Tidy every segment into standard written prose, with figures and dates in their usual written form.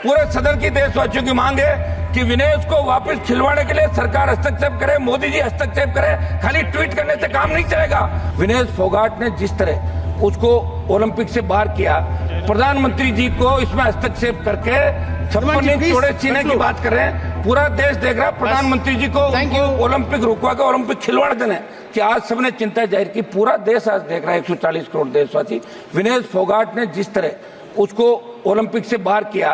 पूरे सदन की देशवासियों की मांग है कि विनेश को वापस खिलवाने के लिए सरकार हस्तक्षेप करे, मोदी जी हस्तक्षेप करे। खाली ट्वीट करने से काम नहीं चलेगा। विनेश फोगाट ने जिस तरह उसको ओलंपिक से बाहर किया, प्रधानमंत्री जी को इसमें हस्तक्षेप करके 56 इंच चौड़े सीने की बात कर रहे हैं। पूरा देश देख रहा है प्रधानमंत्री जी को ओलंपिक रुकवा के ओलंपिक खिलवाड़ देने कि आज सबने चिंता जाहिर की। पूरा देश आज देख रहा है, 140 करोड़ देशवासी। विनेश फोगाट ने जिस तरह उसको ओलंपिक से बाहर किया,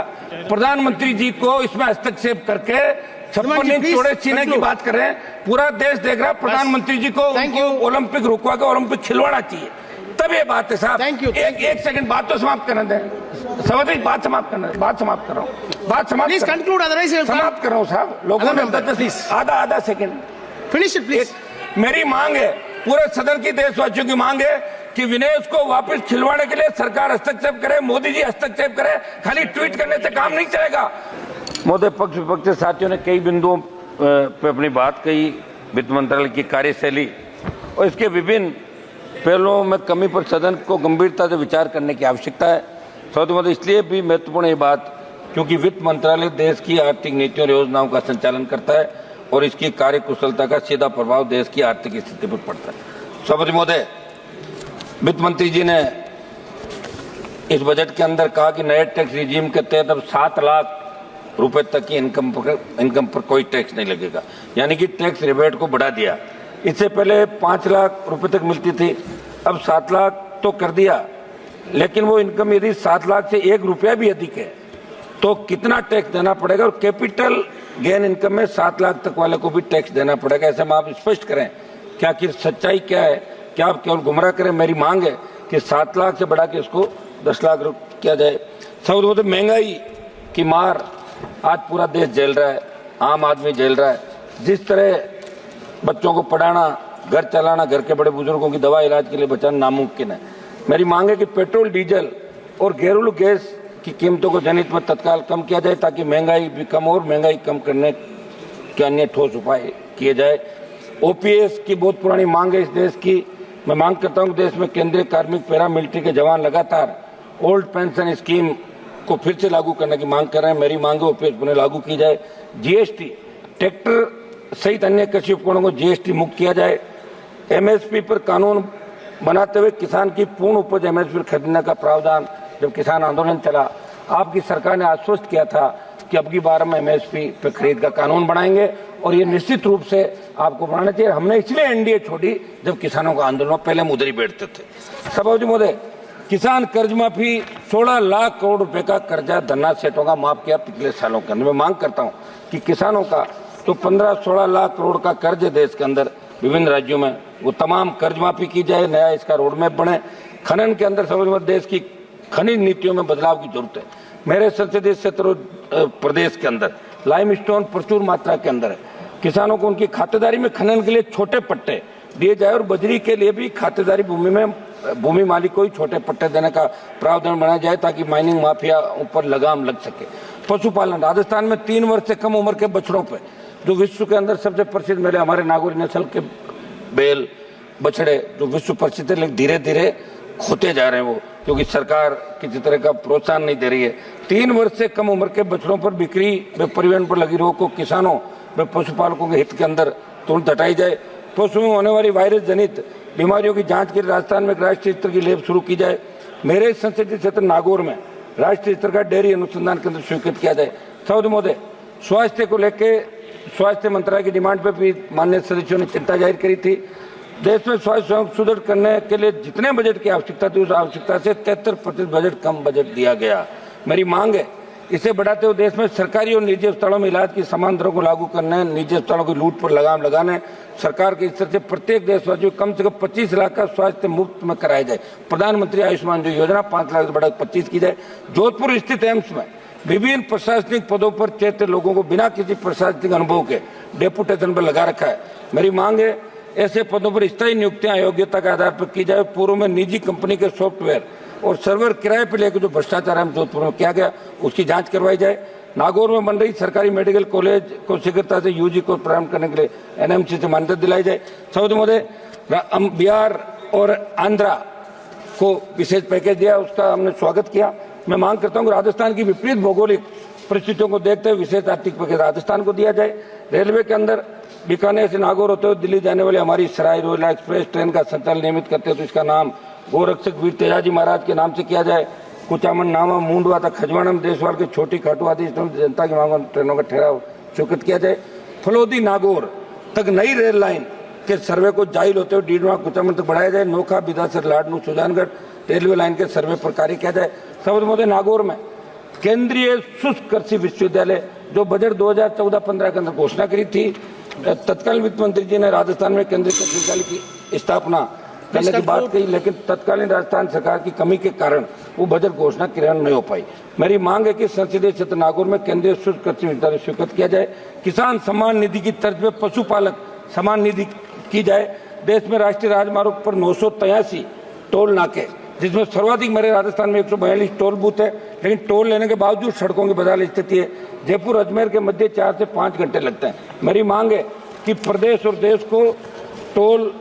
प्रधानमंत्री जी को इसमें हस्तक्षेप करके 56 इंच चौड़े सीने की बात कर रहे हैं। पूरा देश देख रहा है प्रधानमंत्री जी को ओलंपिक रुकवा के ओलंपिक खिलवाना चाहिए। तब ये बात है साहब। एक सेकंड बात तो समाप्त करने दें। सवाल बात समाप्त करना, बात समाप्त कर रहा हूँ, बात समाप्त प्लीज कंक्लूड, अदरवाइज समाप्त कर रहा हूँ साहब। लोगों ने आधा सेकंड फिनिश इट प्लीज। मेरी मांग है, पूरे सदन की देशवासियों की मांग है कि विनेश को वापस खिलवाने के लिए सरकार हस्तक्षेप करे, मोदी जी हस्तक्षेप करे। खाली ट्वीट करने से काम नहीं चलेगा। मोदी पक्ष विपक्ष के साथियों ने कई बिंदुओं पे अपनी बात कही। वित्त मंत्रालय की कार्यशैली और इसके विभिन्न पहलुओं में कमी पर सदन को गंभीरता से विचार करने की आवश्यकता है। सर्वप्रथम इसलिए भी महत्वपूर्ण ये बात क्योंकि वित्त मंत्रालय देश की आर्थिक नीतियों और योजनाओं का संचालन करता है और इसकी कार्यकुशलता का सीधा प्रभाव देश की आर्थिक स्थिति पर पड़ता है। सभापति महोदय, वित्त मंत्री जी ने इस बजट के अंदर कहा कि नए टैक्स रिजीम के तहत अब 7 लाख रुपए तक की इनकम पर कोई टैक्स नहीं लगेगा, यानी कि टैक्स रिबेट को बढ़ा दिया। इससे पहले 5 लाख रुपए तक मिलती थी, अब 7 लाख तो कर दिया। लेकिन वो इनकम यदि 7 लाख से 1 रुपया भी अधिक है तो कितना टैक्स देना पड़ेगा, और कैपिटल गेन इनकम में 7 लाख तक वाले को भी टैक्स देना पड़ेगा। ऐसे में आप स्पष्ट करें क्या कि सच्चाई क्या है, क्या आप केवल गुमराह करें। मेरी मांग है कि 7 लाख से बढ़ा के इसको 10 लाख किया जाए। सब महंगाई की मार आज पूरा देश झेल रहा है, आम आदमी झेल रहा है। जिस तरह बच्चों को पढ़ाना, घर चलाना, घर के बड़े बुजुर्गों की दवा इलाज के लिए बचाना नामुमकिन है। मेरी मांग है कि पेट्रोल, डीजल और घरेलू गैस की कीमतों को जनहित में तत्काल कम किया जाए ताकि महंगाई भी कम और महंगाई कम करने के अन्य ठोस उपाय किए जाए। ओपीएस की बहुत पुरानी मांग है इस देश की। मैं मांग करता हूं कि देश में केंद्रीय कार्मिक पैरामिलिट्री के जवान लगातार ओल्ड पेंशन स्कीम को फिर से लागू करने की मांग कर रहे हैं। मेरी मांग है ओपीएस पुनः लागू की जाए। जीएसटी, ट्रैक्टर सहित अन्य कृषि उपकरणों को जीएसटी मुक्त किया जाए। एमएसपी पर कानून बनाते हुए किसान की पूर्ण उपज एमएसपी खरीदने का प्रावधान, जब किसान आंदोलन चला आपकी सरकार ने आश्वस्त किया था कि अब की बार हम एमएसपी पर खरीद का कानून बनाएंगे और ये निश्चित रूप से आपको बनाना चाहिए। हमने इसलिए एनडीए छोड़ी जब किसानों का आंदोलन, पहले हम उधर ही बैठते थे। सभापति महोदय, किसान कर्ज माफी 16 लाख करोड़ रुपए का कर्जा धन्ना सेठों का माफ किया पिछले सालों के अंदर। मैं मांग करता हूं कि किसानों का तो 15-16 लाख करोड़ का कर्ज है देश के अंदर विभिन्न राज्यों में, वो तमाम कर्ज माफी की जाए, नया इसका रोडमैप बने। खनन के अंदर समझ देश की खनिज नीतियों में बदलाव की जरूरत है। मेरे संसदीय क्षेत्र प्रदेश के अंदर लाइमस्टोन प्रचुर मात्रा के अंदर है। किसानों को उनकी खातेदारी में खनन के लिए छोटे पट्टे दिए जाए और बजरी के लिए भी खातेदारी भूमि में भूमि मालिक को ही छोटे पट्टे देने का प्रावधान बनाया जाए ताकि माइनिंग माफिया ऊपर लगाम लग सके। पशुपालन, राजस्थान में 3 वर्ष से कम उम्र के बछड़ों पे जो विश्व के अंदर सबसे प्रसिद्ध मेरे हमारे नागौरी नस्ल के बैल बछड़े जो विश्व प्रसिद्ध है, लेकिन धीरे धीरे खोते जा रहे हैं वो, क्योंकि सरकार किसी तरह का प्रोत्साहन नहीं दे रही है। 3 वर्ष से कम उम्र के बछड़ों पर बिक्री व परिवहन पर लगी रोक को किसानों व पशुपालकों के हित के अंदर तुरंत हटाई जाए। पशुओं में होने वाली वायरस जनित बीमारियों की जांच के लिए राजस्थान में एक राष्ट्रीय स्तर की लैब शुरू की जाए। मेरे संसदीय क्षेत्र नागौर में राष्ट्रीय स्तर का डेयरी अनुसंधान केंद्र स्वीकृत किया जाए। सौद महोदय, स्वास्थ्य को लेकर स्वास्थ्य मंत्रालय की डिमांड पर भी माननीय सदस्यों ने चिंता जाहिर करी थी। देश में स्वास्थ्य सुदृढ़ करने के लिए जितने बजट की आवश्यकता थी उस आवश्यकता से 73% बजट कम बजट दिया गया। मेरी मांग है इसे बढ़ाते हुए देश में सरकारी और निजी अस्पतालों में इलाज की समान दरों को लागू करने, निजी अस्पतालों की लूट पर लगाम लगाने, सरकार के स्तर से प्रत्येक देशवासी को कम से कम 25 लाख का स्वास्थ्य मुफ्त में कराया जाए। प्रधानमंत्री आयुष्मान जो योजना 5 लाख से बढ़ा 25 की जाए। जोधपुर स्थित एम्स में विभिन्न प्रशासनिक पदों पर चयनित लोगों को बिना किसी प्रशासनिक अनुभव के डेपुटेशन पर लगा रखा है। मेरी मांग है ऐसे पदों पर स्थायी नियुक्तियां योग्यता के आधार पर की जाए। पूर्व में निजी कंपनी के सॉफ्टवेयर और सर्वर किराए पर लेकर जो भ्रष्टाचार हम जोधपुर में किया गया उसकी जांच करवाई जाए। नागौर में बन रही सरकारी मेडिकल कॉलेज को शीघ्रता से यूजी को प्रारंभ करने के लिए एनएमसी से मान्यता दिलाई जाए। सौद महोदय, बिहार और आंध्रा को विशेष पैकेज दिया, उसका हमने स्वागत किया। मैं मांग करता हूँ कि राजस्थान की विपरीत भौगोलिक परिस्थितियों को देखते हुए विशेष आर्थिक पैकेज राजस्थान को दिया जाए। रेलवे के अंदर बीकानेर से नागौर होते हुए दिल्ली जाने वाली हमारी सराय रोहिला एक्सप्रेस ट्रेन का संचालन नियमित करते हैं तो इसका नाम गोरक्षक वीर तेजाजी महाराज के नाम से किया जाए। कुचामन, नामा, मुंडवा तक खजवाड़ा में देशवाल के छोटी खाटू आदि जनता की मांगों ट्रेनों का ठहराव स्वीकृत किया जाए। फलोदी नागौर तक नई रेल लाइन के सर्वे को जाहिल होते हुए डीडवा कुचामन तक बढ़ाया जाए। नोखा, बिदासर, लाडनू, सुजानगढ़ रेलवे लाइन के सर्वे पर कार्य किया जाए। सबसे मोदे नागौर में केंद्रीय शुष्क कृषि विश्वविद्यालय जो बजट 2014-15 के अंदर घोषणा करी थी, तत्कालीन वित्त मंत्री जी ने राजस्थान में केंद्रीय कृषि विश्वविद्यालय की स्थापना करने की बात कही, लेकिन तत्कालीन राजस्थान सरकार की कमी के कारण वो बजट घोषणा क्रियान्वयन नहीं हो पाई। मेरी मांग है कि संसदीय क्षेत्र नागौर में केंद्रीय शुष्क कृषि विश्वविद्यालय स्वीकृत किया जाए। किसान सम्मान निधि की तर्ज पे पशुपालक सम्मान निधि की जाए। देश में राष्ट्रीय राजमार्ग पर 983 टोल नाके, जिसमें सर्वाधिक मेरे राजस्थान में 142 टोल बूथ है, लेकिन टोल लेने के बावजूद सड़कों की बदहाल स्थिति है। जयपुर अजमेर के मध्य 4 से 5 घंटे लगते हैं। मेरी मांग है कि प्रदेश और देश को टोल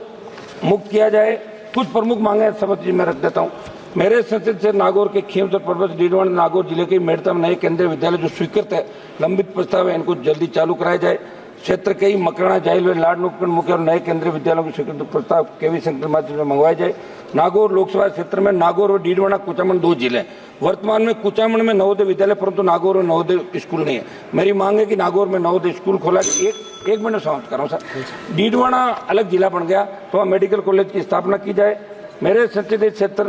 मुक्त किया जाए। कुछ प्रमुख मांगे समझ में रख देता हूँ। मेरे संसद से नागौर के खीमसर पर्वत डीडवाना नागौर जिले के मेड़ता में नए केंद्रीय विद्यालय जो स्वीकृत है, लंबित प्रस्ताव है, इनको जल्दी चालू कराया जाए। क्षेत्र के ही मकराना, जाहिल, लाडनू मुख्य और नए केंद्रीय विद्यालयों के स्वीकृत प्रस्ताव केवी सेंटर के माध्यम से मंगवाए जाए। नागौर लोकसभा क्षेत्र में नागौर और डीडवाना कुचामन 2 जिले। वर्तमान में कुचामन में नवोदय विद्यालय, परंतु नागौर में नवोदय स्कूल नहीं है। मेरी मांग है कि नागौर में नवोदय स्कूल खोला जाए। एक मिनट समाप्त कर रहा हूँ सर। डीडवाना अलग जिला बन गया तो वहाँ मेडिकल कॉलेज की स्थापना की जाए। मेरे संसदीय क्षेत्र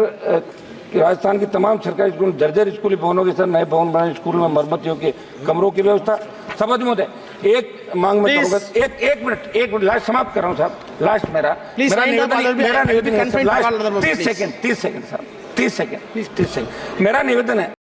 राजस्थान की तमाम सरकारी स्कूल, जर्जर स्कूली भवनों के साथ नए भवन बनाए, स्कूल में मरम्मत योग्य कमरों की व्यवस्था। समझ में एक मांग में करूंगा, एक मिनट लास्ट समाप्त कर रहा हूँ साहब। लास्ट मेरा निवेदन है, 30 सेकंड साहब, 30 सेकंड मेरा निवेदन है।